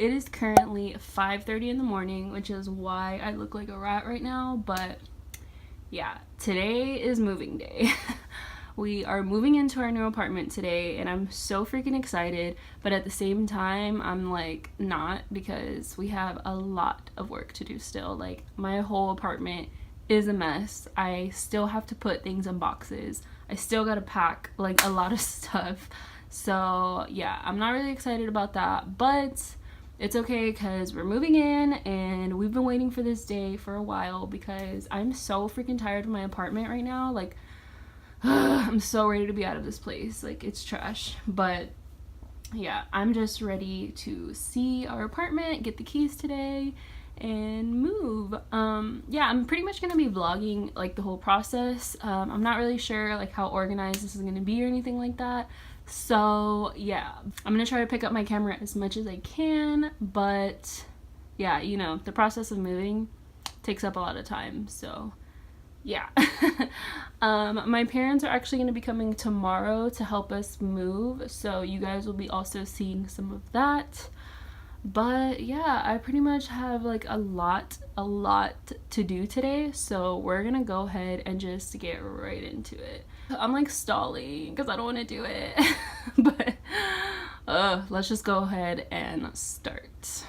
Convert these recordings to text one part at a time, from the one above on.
it is currently 5:30 in the morning, which is why I look like a rat right now. But yeah, today is moving day. We are moving into our new apartment today, and I'm so freaking excited, but at the same time I'm like not, because we have a lot of work to do still. Like, my whole apartment is a mess. I still have to put things in boxes. I still gotta pack like a lot of stuff. So yeah, I'm not really excited about that, but it's okay because we're moving in and we've been waiting for this day for a while, because I'm so freaking tired of my apartment right now. Like, I'm so ready to be out of this place. Like, it's trash. But yeah, I'm just ready to see our apartment, get the keys today, and move. Yeah, I'm pretty much gonna be vlogging like the whole process. I'm not really sure like how organized this is gonna be or anything like that. So yeah, I'm gonna try to pick up my camera as much as I can, but yeah, you know, the process of moving takes up a lot of time, so yeah. My parents are actually going to be coming tomorrow to help us move, so you guys will be also seeing some of that. But yeah, I pretty much have like a lot to do today, so we're gonna go ahead and just get right into it. I'm like stalling because I don't want to do it. But let's just go ahead and start.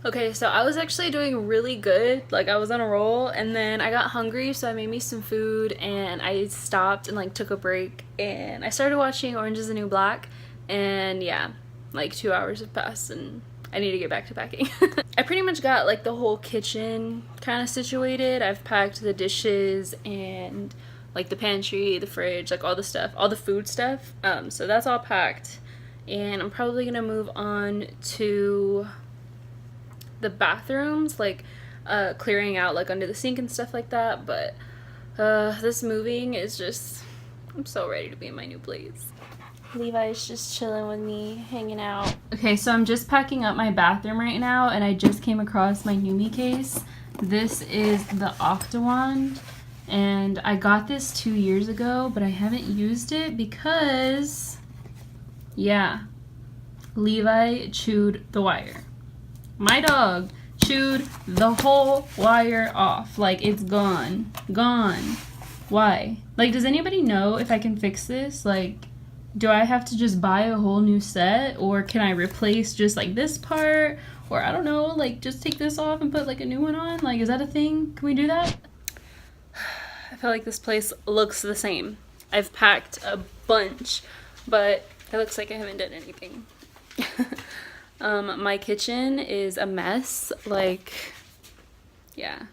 Okay, so I was actually doing really good. Like, I was on a roll, and then I got hungry, so I made me some food, and I stopped and like took a break, and I started watching Orange is the New Black, and yeah, like 2 hours have passed and I need to get back to packing. I pretty much got like the whole kitchen kind of situated. I've packed the dishes and like the pantry, the fridge, like all the stuff, all the food stuff. So that's all packed, and I'm probably gonna move on to the bathrooms, like clearing out like under the sink and stuff like that. But this moving is just, I'm so ready to be in my new place. Levi's just chilling with me, hanging out. Okay, so I'm just packing up my bathroom right now, and I just came across my Yumi case. This is the Octawand, and I got this 2 years ago, but I haven't used it because, yeah, Levi chewed the wire. My dog chewed the whole wire off. Like, it's gone. Why? Like, does anybody know if I can fix this? Like, do I have to just buy a whole new set, or can I replace just like this part, or I don't know, like just take this off and put like a new one on? Like, is that a thing? Can we do that? I feel like this place looks the same. I've packed a bunch, but it looks like I haven't done anything. My kitchen is a mess. Like, yeah,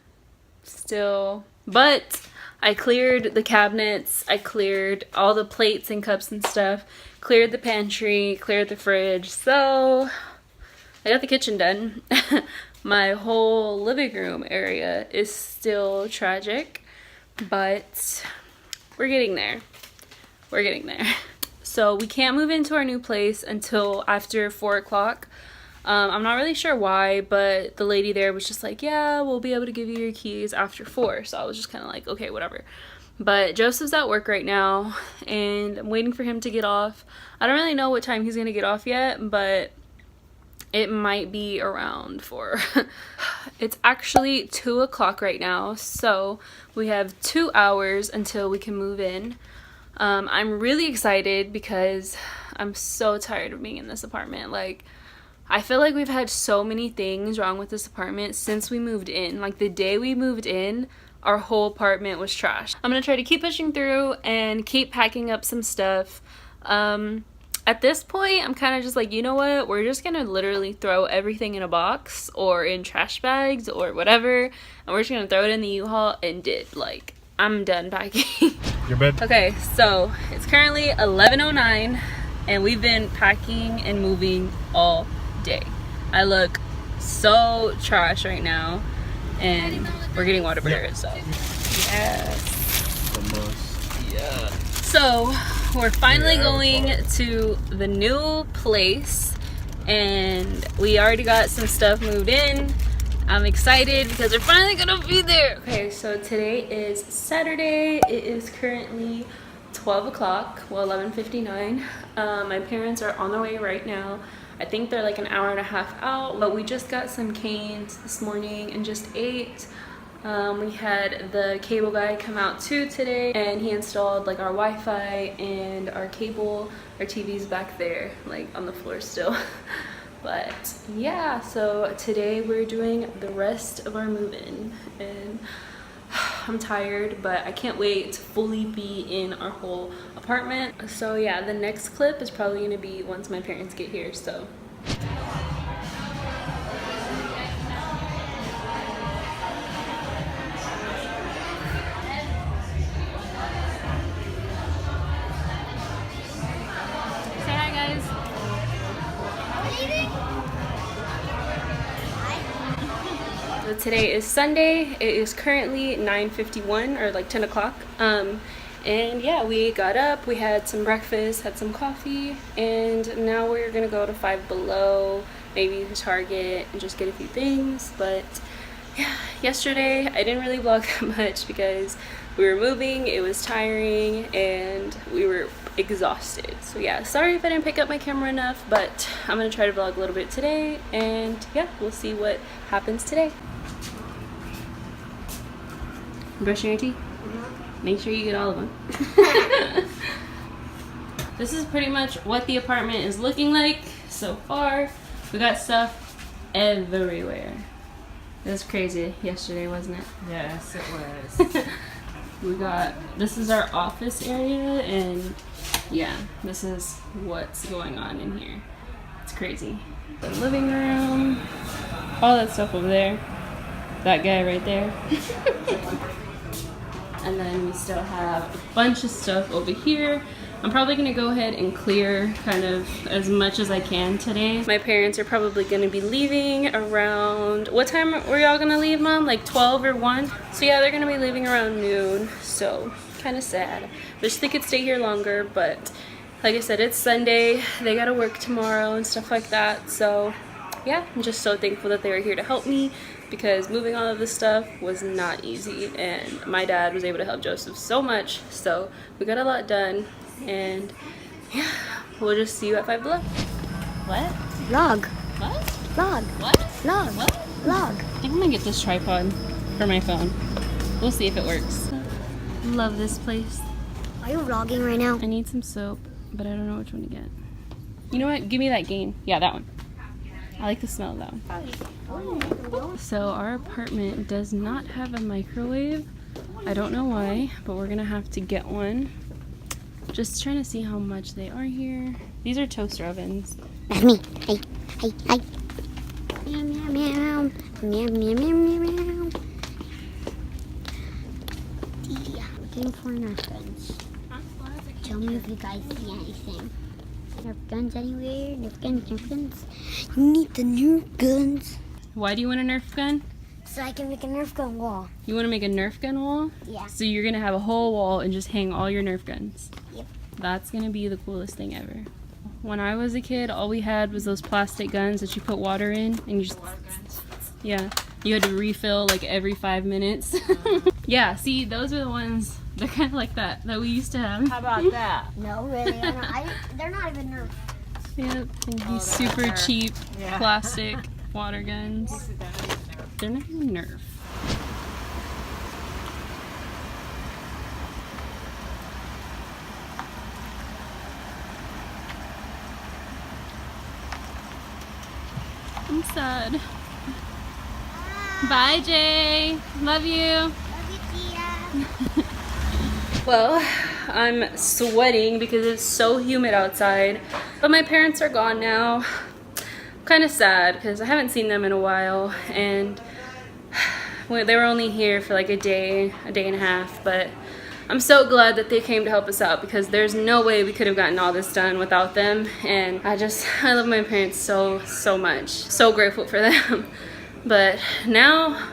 still, but I cleared the cabinets, I cleared all the plates and cups and stuff, cleared the pantry, cleared the fridge, so I got the kitchen done. My whole living room area is still tragic, but we're getting there. We're getting there. So we can't move into our new place until after 4 o'clock. I'm not really sure why, but the lady there was just like, yeah, we'll be able to give you your keys after 4. So I was just kind of like, okay, whatever. But Joseph's at work right now, and I'm waiting for him to get off. I don't really know what time he's gonna get off yet, but it might be around 4. It's actually 2 o'clock right now, so we have 2 hours until we can move in. I'm really excited because I'm so tired of being in this apartment. Like, I feel like we've had so many things wrong with this apartment since we moved in. Like, the day we moved in, our whole apartment was trash. I'm gonna try to keep pushing through and keep packing up some stuff. At this point, I'm kind of just like, you know what? We're just gonna literally throw everything in a box or in trash bags or whatever, and we're just gonna throw it in the U-Haul and dip. Like, I'm done packing. Your bed? Okay, so it's currently 11:09, and we've been packing and moving all day. I look so trash right now, and we're getting water burgers, so yes. Almost. Yeah. So we're finally going to the new place, and we already got some stuff moved in. I'm excited because we're finally gonna be there. Okay, so today is Saturday. It is currently 12 o'clock, well 11:59. My parents are on their way right now. I think they're like an hour and a half out, but we just got some canes this morning and just ate. We had the cable guy come out too today, and he installed like our Wi-Fi and our cable. Our TV's back there, like on the floor still. But yeah, so today we're doing the rest of our move-in, and I'm tired, but I can't wait to fully be in our whole apartment. So yeah, the next clip is probably gonna be once my parents get here, so. Say hi, guys. So today is Sunday. It is currently 9:51 or like 10 o'clock. And yeah, we got up, we had some breakfast, had some coffee, and now we're gonna go to Five Below, maybe to Target, and just get a few things. But yeah, yesterday I didn't really vlog that much because we were moving, it was tiring, and we were exhausted. So yeah, sorry if I didn't pick up my camera enough, but I'm gonna try to vlog a little bit today, and yeah, we'll see what happens today. Brushing your teeth? Make sure you get all of them. This is pretty much what the apartment is looking like so far. We got stuff everywhere. It was crazy yesterday, wasn't it? Yes, it was. This is our office area, and yeah, this is what's going on in here. It's crazy. The living room, all that stuff over there. That guy right there. And then we still have a bunch of stuff over here. I'm probably gonna go ahead and clear kind of as much as I can today. My parents are probably gonna be leaving around, what time were y'all gonna leave, Mom? Like 12 or 1? So yeah, they're gonna be leaving around noon, so kind of sad. Wish they could stay here longer, but like I said, it's Sunday. They gotta work tomorrow and stuff like that. So yeah, I'm just so thankful that they were here to help me, because moving all of this stuff was not easy, and my dad was able to help Joseph so much, so we got a lot done, and yeah, we'll just see you at Five Below. What? Vlog. What? Vlog. What? Vlog. What? Vlog. I think I'm gonna get this tripod for my phone. We'll see if it works. Love this place. Are you vlogging right now? I need some soap, but I don't know which one to get. You know what? Give me that Gain. Yeah, that one. I like the smell of that one. So our apartment does not have a microwave. I don't know why, but we're gonna have to get one. Just trying to see how much they are here. These are toaster ovens. That's me. Hey, hey, hey. Meow, meow, meow. Meow, meow, meow, meow, meow. Yeah, looking for Nerf guns. Tell me if you guys see anything. Nerf guns anywhere? Nerf guns, Nerf guns. You need the Nerf guns. Why do you want a Nerf gun? So I can make a Nerf gun wall. You want to make a Nerf gun wall? Yeah. So you're gonna have a whole wall and just hang all your Nerf guns. Yep. That's gonna be the coolest thing ever. When I was a kid, all we had was those plastic guns that you put water in, and you just, yeah, you had to refill like every 5 minutes. Yeah, see, those are the ones, they're kind of like that we used to have. How about that? No, really. They're not even Nerf. Yep, and these super cheap plastic water guns. They're not even Nerf. I'm sad. Bye, Jay. Love you. Love you, Tia. Well, I'm sweating because it's so humid outside, but my parents are gone now. I'm kind of sad because I haven't seen them in a while, and they were only here for like a day and a half, but I'm so glad that they came to help us out, because there's no way we could have gotten all this done without them. And I love my parents so much. So grateful for them. But now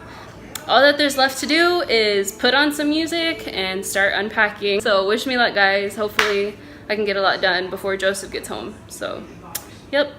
all that there's left to do is put on some music and start unpacking. So wish me luck, guys. Hopefully I can get a lot done before Joseph gets home. So, yep.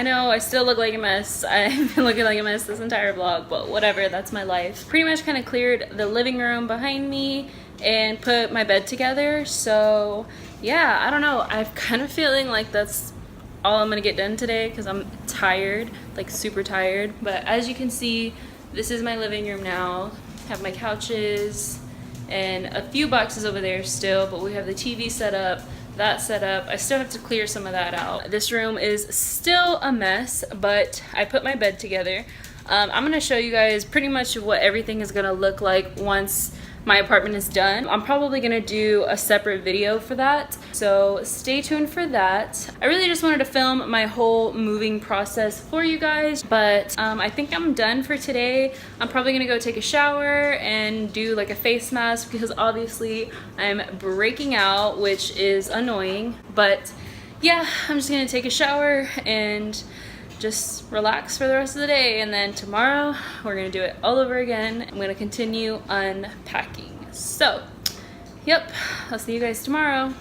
I know I still look like a mess. I've been looking like a mess this entire vlog, but whatever, that's my life. Pretty much kind of cleared the living room behind me and put my bed together. So yeah, I don't know. I'm kind of feeling like that's all I'm gonna get done today because I'm tired, like super tired. But as you can see, this is my living room now. Have my couches and a few boxes over there still, but we have the TV set up, that set up. I still have to clear some of that out. This room is still a mess, but I put my bed together. I'm gonna show you guys pretty much what everything is gonna look like once my apartment is done. I'm probably gonna do a separate video for that, so stay tuned for that. I really just wanted to film my whole moving process for you guys, but I think I'm done for today. I'm probably gonna go take a shower and do like a face mask because obviously I'm breaking out, which is annoying. But yeah, I'm just gonna take a shower and just relax for the rest of the day, and then tomorrow we're gonna do it all over again. I'm gonna continue unpacking. So yep, I'll see you guys tomorrow.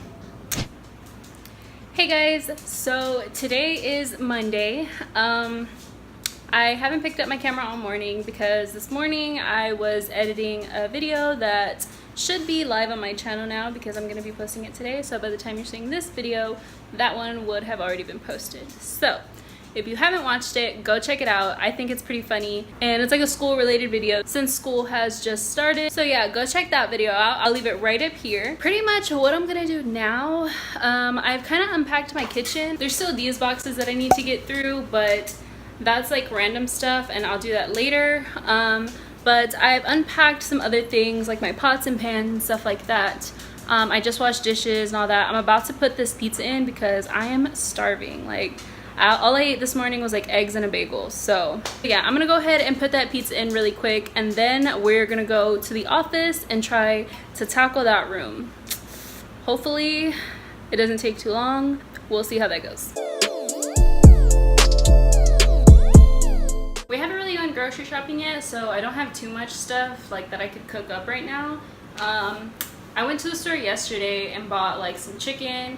Hey guys, so today is Monday. I haven't picked up my camera all morning because this morning I was editing a video that should be live on my channel now because I'm gonna be posting it today. So by the time you're seeing this video, that one would have already been posted. So if you haven't watched it, go check it out. I think it's pretty funny, and it's like a school related video since school has just started. So yeah, go check that video out. I'll leave it right up here. Pretty much what I'm gonna do now, I've kind of unpacked my kitchen. There's still these boxes that I need to get through, but that's like random stuff and I'll do that later. But I've unpacked some other things like my pots and pans and stuff like that. I just washed dishes and all that. I'm about to put this pizza in because I am starving. Like, all I ate this morning was like eggs and a bagel. So yeah, I'm gonna go ahead and put that pizza in really quick, and then we're gonna go to the office and try to tackle that room. Hopefully it doesn't take too long. We'll see how that goes. We haven't really gone grocery shopping yet, so I don't have too much stuff like that I could cook up right now. I went to the store yesterday and bought like some chicken,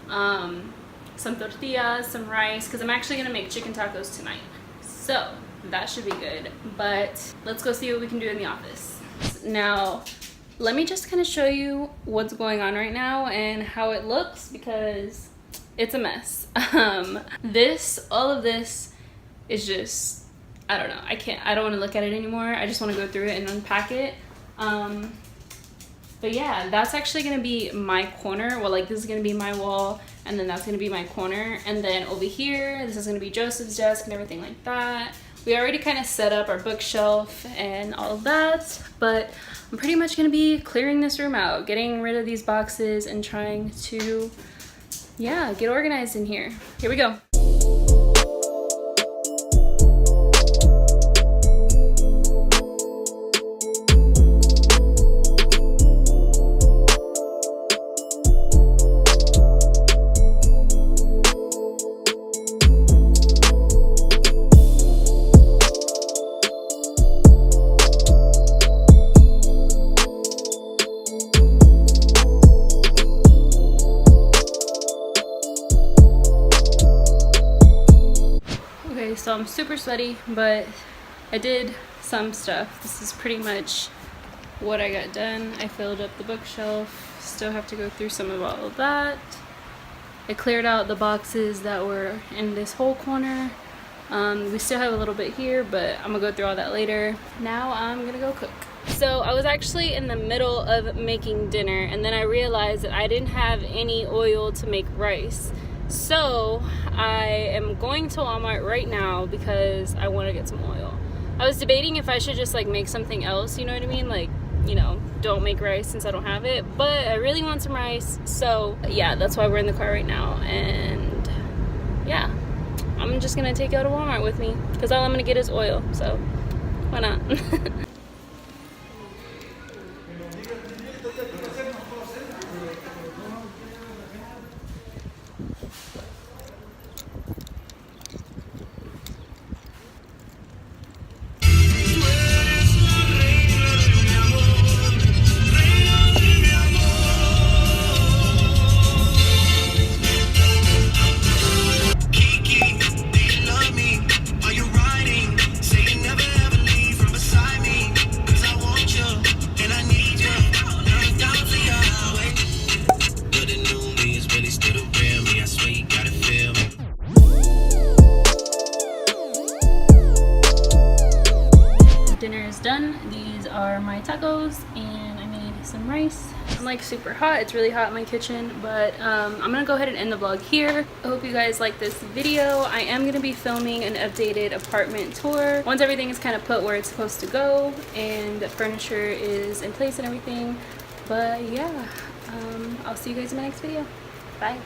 some tortillas, some rice, because I'm actually gonna make chicken tacos tonight. So that should be good, but let's go see what we can do in the office. Now, let me just kind of show you what's going on right now and how it looks because it's a mess. All of this is just, I don't know, I don't want to look at it anymore. I just want to go through it and unpack it. But yeah, that's actually gonna be my corner. Well, like this is gonna be my wall, and then that's gonna be my corner. And then over here, this is gonna be Joseph's desk and everything like that. We already kind of set up our bookshelf and all of that, but I'm pretty much gonna be clearing this room out, getting rid of these boxes and trying to, yeah, get organized in here. Here we go. So I'm super sweaty, but I did some stuff. This is pretty much what I got done. I filled up the bookshelf, still have to go through some of all of that. I cleared out the boxes that were in this whole corner. We still have a little bit here, but I'm gonna go through all that later. Now I'm gonna go cook. So I was actually in the middle of making dinner, and then I realized that I didn't have any oil to make rice. So I am going to Walmart right now because I want to get some oil. I was debating if I should just like make something else, you know what I mean? Like, you know, don't make rice since I don't have it, but I really want some rice. So yeah, that's why we're in the car right now. And yeah, I'm just gonna take it to Walmart with me because all I'm gonna get is oil, so why not? are my tacos, and I made some rice. I'm like super hot. It's really hot in my kitchen, but I'm gonna go ahead and end the vlog here. I hope you guys like this video. I am gonna be filming an updated apartment tour once everything is kind of put where it's supposed to go and the furniture is in place and everything. But yeah, I'll see you guys in my next video. Bye.